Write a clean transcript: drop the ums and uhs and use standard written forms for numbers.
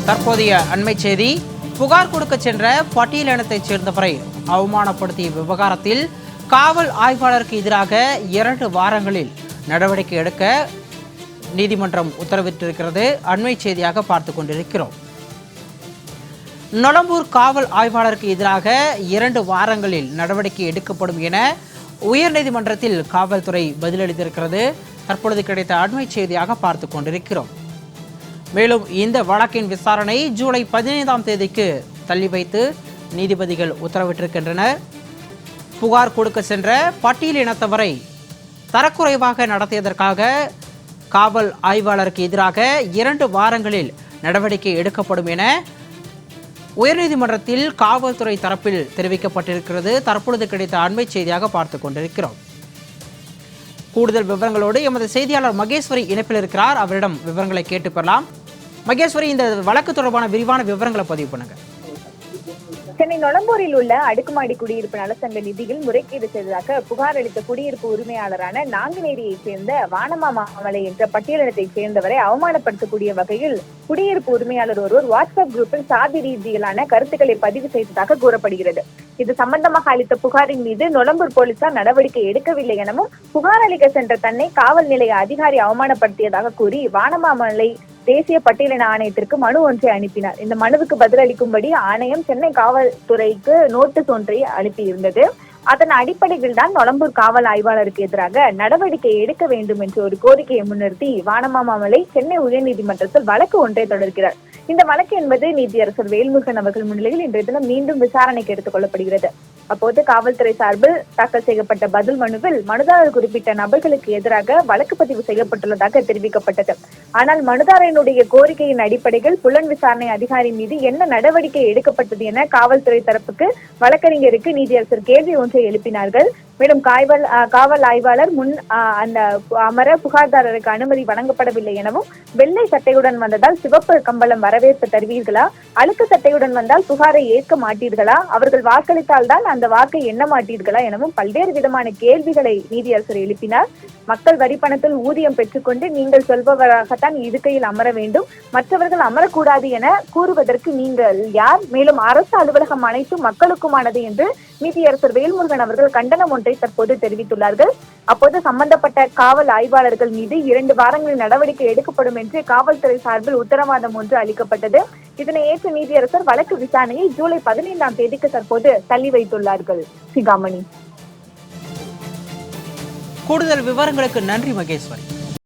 தற்போதைய அண்மை செய்தி. புகார் கொடுக்க சென்ற பட்டியலினத்தைச் சேர்ந்தவரை அவமானப்படுத்திய விவகாரத்தில் காவல் ஆய்வாளருக்கு எதிராக 2 வாரங்களில் நடவடிக்கை எடுக்க நீதிமன்றம் உத்தரவிட்டிருக்கிறது. அண்மை செய்தியாக பார்த்து கொண்டிருக்கிறோம். நொளம்பூர் காவல் ஆய்வாளருக்கு எதிராக 2 வாரங்களில் நடவடிக்கை எடுக்கப்படும் என உயர்நீதிமன்றத்தில் காவல்துறை பதிலளித்திருக்கிறது. தற்பொழுது கிடைத்த அண்மை செய்தியாக பார்த்து கொண்டிருக்கிறோம். மேலும் இந்த வழக்கின் விசாரணை ஜூலை 15ஆம் தேதிக்கு தள்ளி வைத்து நீதிபதிகள் உத்தரவிட்டிருக்கின்றனர். புகார் கொடுக்க சென்ற பட்டியலினத்தவரை தரக்குறைவாக நடத்தியதற்காக காவல் ஆய்வாளருக்கு எதிராக 2 வாரங்களில் நடவடிக்கை எடுக்கப்படும் என உயர்நீதிமன்றத்தில் காவல்துறை தரப்பில் தெரிவிக்கப்பட்டிருக்கிறது. தற்பொழுது கிடைத்த அண்மை செய்தியாக பார்த்து கொண்டிருக்கிறோம். கூடுதல் விவரங்களோடு எமது செய்தியாளர் மகேஸ்வரி இணைப்பில் இருக்கிறார். அவரிடம் விவரங்களை கேட்டு பெறலாம். மகேஸ்வரி, இந்த வழக்கு தொடர்பான விரிவான விவரங்களை பதிவு பண்ணுங்க. சென்னை நொளம்பூரில் உள்ள அடுக்குமாடி குடியிருப்பு நலசங்க நிதியில் முறைகேடு செய்ததாக புகார் அளித்த குடியிருப்பு உரிமையாளரான நாங்குநேரியைச் சேர்ந்த வானமாமலை என்ற பட்டியலினத்தைச் சேர்ந்தவரை அவமானப்படுத்தக்கூடிய வகையில் குடியிருப்பு உரிமையாளர் ஒருவர் வாட்ஸ்அப் குரூப்பில் சாதி ரீதியிலான கருத்துக்களை பதிவு செய்ததாக கூறப்படுகிறது. இது சம்பந்தமாக அளித்த புகாரின் மீது நொளம்பூர் போலீசார் நடவடிக்கை எடுக்கவில்லை எனவும் புகார் அளிக்க சென்ற தன்னை காவல் நிலைய அதிகாரி அவமானப்படுத்தியதாக கூறி வானமாமலை தேசிய பட்டியலின ஆணையத்திற்கு மனு ஒன்றை அனுப்பினார். இந்த மனுவுக்கு பதிலளிக்கும்படி ஆணையம் சென்னை காவல்துறைக்கு நோட்டீஸ் ஒன்றை அனுப்பியிருந்தது. அதன் அடிப்படையில் தான் நொளம்பூர் காவல் ஆய்வாளருக்கு எதிராக நடவடிக்கை எடுக்க வேண்டும் என்ற ஒரு கோரிக்கையை முன்னிறுத்தி வானமாமலை சென்னை உயர்நீதிமன்றத்தில் வழக்கு ஒன்றை தொடர்கிறார். இந்த வழக்கு என்பது நீதியரசர் வேல்முருகன் அவர்கள் முன்னிலையில் இன்றைய தினம் மீண்டும் விசாரணைக்கு எடுத்துக் கொள்ளப்படுகிறது. அப்போது காவல்துறை சார்பில் தாக்கல் செய்யப்பட்ட பதில் மனுவில் மனுதாரர் குறிப்பிட்ட நபர்களுக்கு எதிராக வழக்கு பதிவு செய்யப்பட்டுள்ளதாக தெரிவிக்கப்பட்டது. ஆனால் மனுதாரனுடைய கோரிக்கையின் அடிப்படையில் புலன் விசாரணை அதிகாரி மீது என்ன நடவடிக்கை எடுக்கப்பட்டது என காவல்துறை தரப்புக்கு வழக்கறிஞருக்கு நீதியரசர் கேள்வி ஒன்றை எழுப்பினார்கள். மேலும் காவல் ஆய்வாளர் முன் அந்த அமர புகார்தாரருக்கு அனுமதி வழங்கப்படவில்லை எனவும் வெள்ளை சட்டையுடன் வந்ததால் சிவப்பு கம்பளம் வரவேற்பு தருவீர்களா, அழுக்கு சட்டையுடன் வந்தால் புகாரை ஏற்க மாட்டீர்களா, அவர்கள் வாக்களித்தால் தான் அந்த வாக்கை எண்ண மாட்டீர்களா எனவும் பல்வேறு விதமான கேள்விகளை நீதியரசர் எழுப்பினார். மக்கள் வரி பணத்தில் ஊதியம் பெற்றுக்கொண்டு நீங்கள் சொல்பவராகத்தான் இருக்கையில் அமர வேண்டும், மற்றவர்கள் அமரக்கூடாது என கூறுவதற்கு நீங்கள் யார்? மேலும் அரசு அலுவலகம் அனைத்தும் மக்களுக்குமானது என்று நீதியரசர் வேல்முருகன் அவர்கள் கண்டனம் ஒன்றை தற்போது தெரிவித்துள்ளார்கள். அப்போது சம்பந்தப்பட்ட காவல் ஆய்வாளர்கள் மீது 2 வாரங்களில் நடவடிக்கை எடுக்கப்படும் என்று காவல்துறை சார்பில் உத்தரவாதம் ஒன்று அளிக்கப்பட்டது. இதனை ஏற்ற நீதியரசர் வழக்கு விசாரணையை ஜூலை 15ஆம் தேதிக்கு தற்போது தள்ளி வைத்துள்ளார்கள். சிகாமணி, கூடுதல் விவரங்களுக்கு நன்றி மகேஸ்வரி.